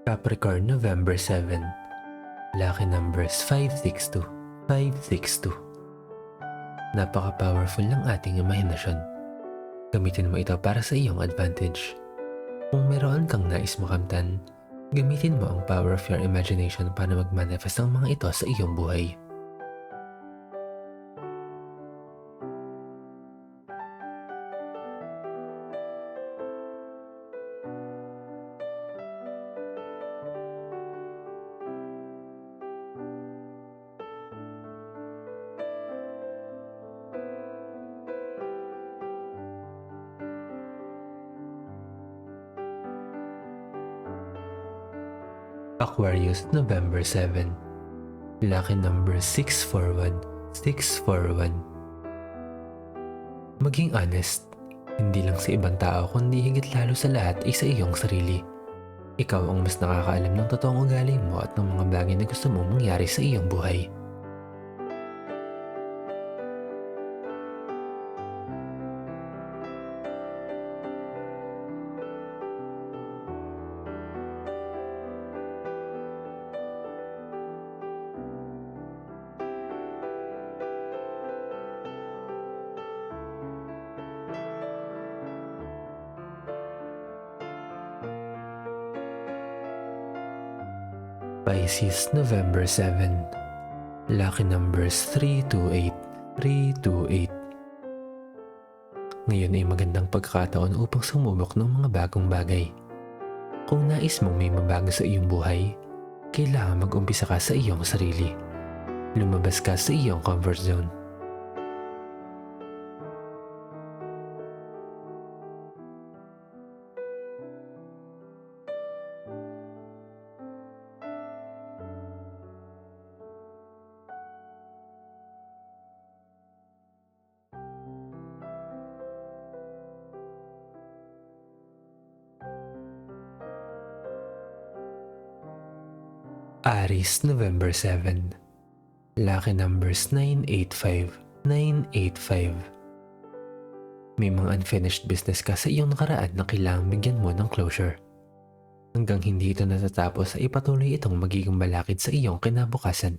Capricorn, November 7. Lucky numbers 562, 562. Napaka-powerful ng ating imahinasyon. Gamitin mo ito para sa iyong advantage. Kung meron kang nais makamtan, gamitin mo ang power of your imagination para mag-manifest ang mga ito sa iyong buhay. Aquarius, November 7. Lucky number 641, 641. Maging honest, hindi lang sa ibang tao kundi higit lalo sa lahat ay sa iyong sarili. Ikaw ang mas nakakaalam ng totoong ugali mo at ng mga bagay na gusto mong mangyari sa iyong buhay. Pisces, November 7. Lucky numbers 328, 328. Ngayon ay magandang pagkakataon upang sumubok ng mga bagong bagay. Kung nais mong may mabago sa iyong buhay, kailangan mag-umpisa ka sa iyong sarili. Lumabas ka sa iyong comfort zone. Aries, November 7. Lucky numbers 985, 985. May mga unfinished business ka sa iyong nakaraan na kailangang bigyan mo ng closure. Hanggang hindi ito natatapos ay patuloy itong magiging balakid sa iyong kinabukasan.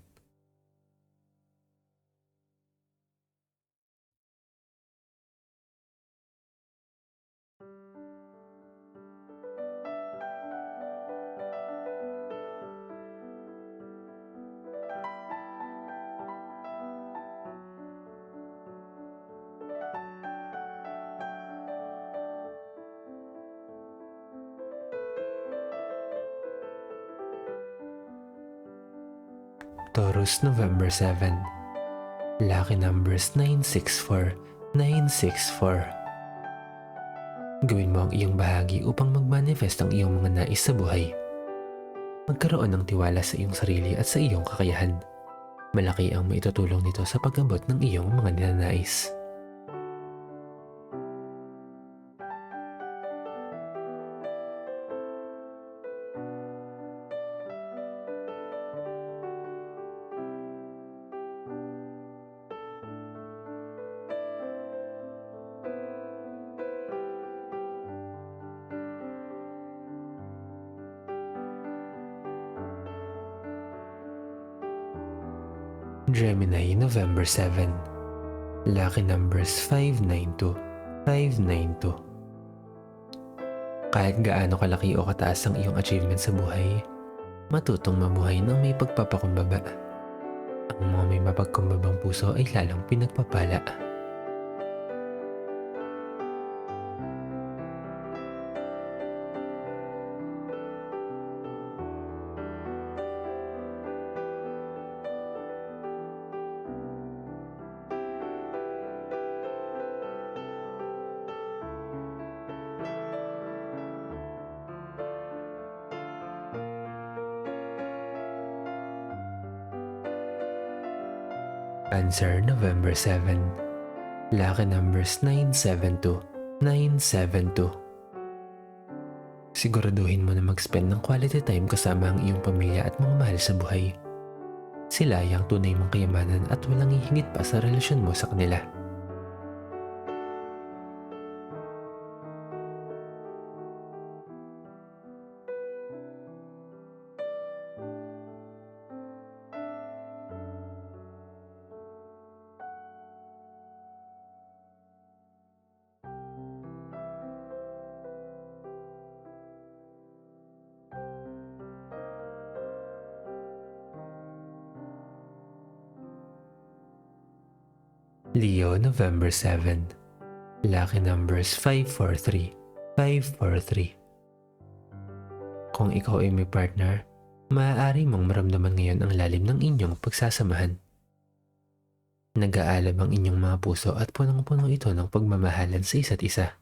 Taurus, November 7. Lucky numbers 964, 964. Gawin mo ang iyong bahagi upang mag-manifest ang iyong mga nais sa buhay. Magkaroon ng tiwala sa iyong sarili at sa iyong kakayahan. Malaki ang maitutulong nito sa pag-abot ng iyong mga ninanais. Gemini, November 7. Lucky numbers 592, 592. Kahit gaano kalaki o kataas ang iyong achievement sa buhay, matutong mabuhay ng may pagpapakumbaba. Ang mga may mapagkumbabang puso ay lalong pinagpapala. Cancer, November 7. Lucky numbers 972, 972. Siguraduhin mo na mag-spend ng quality time kasama ang iyong pamilya at mga mahal sa buhay. Sila ay ang tunay mong kayamanan at walang hihingit pa sa relasyon mo sa kanila. Leo, November 7. Lucky numbers 543, 543. Kung ikaw ay may partner, maaari mong maramdaman ngayon ang lalim ng inyong pagsasamahan. Nag-aalab ang inyong mga puso at punong-puno ito ng pagmamahalan sa isa't isa.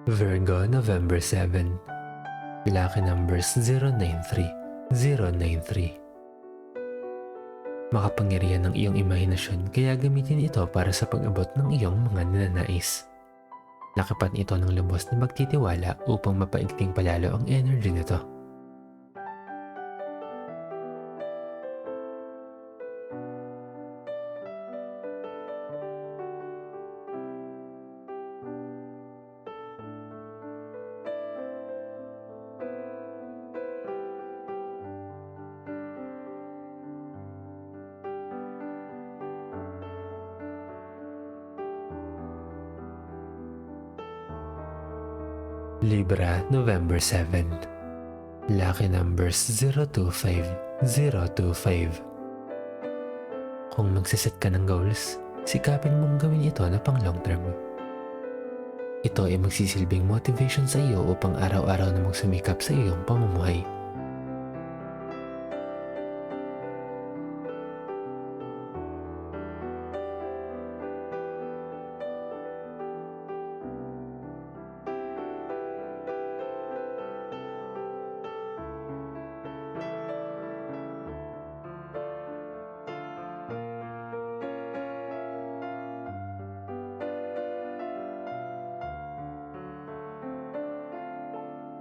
Virgo, November 7. Lucky numbers 093, 093. Makapangyarihan ng iyong imahinasyon kaya gamitin ito para sa pag-abot ng iyong mga ninanais. Lakipan ito ng lubos na magtitiwala upang mapaigting palalo ang energy nito. Libra, November 7. Lucky numbers 025, 025. Kung magsiset ka ng goals, sikapin mong gawin ito na pang long term. Ito ay magsisilbing motivation sa iyo upang araw-araw na magsumikap sa iyong pamumuhay.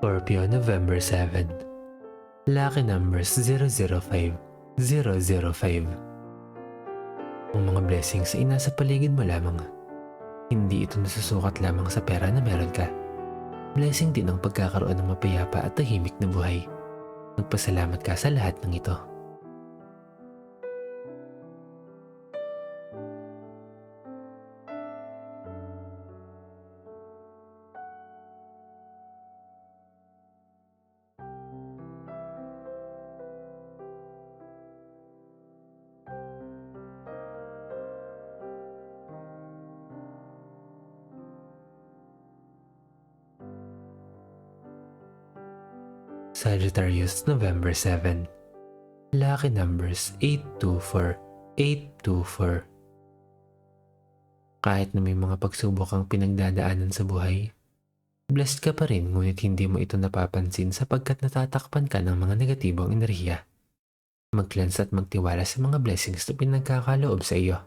Scorpio, November 7. Lucky numbers 005, 005. Ang mga blessings ay nasa paligid mo lamang. Hindi ito nasusukat lamang sa pera na meron ka. Blessing din ang pagkakaroon ng mapayapa at tahimik na buhay. Magpasalamat ka sa lahat ng ito. Sagittarius, November 7. Lucky numbers 824, 824. Kahit na may mga pagsubok ang pinagdadaanan sa buhay, blessed ka pa rin ngunit hindi mo ito napapansin sapagkat natatakpan ka ng mga negatibong enerhiya. Mag-cleanse at magtiwala sa mga blessings na pinagkakaloob sa iyo.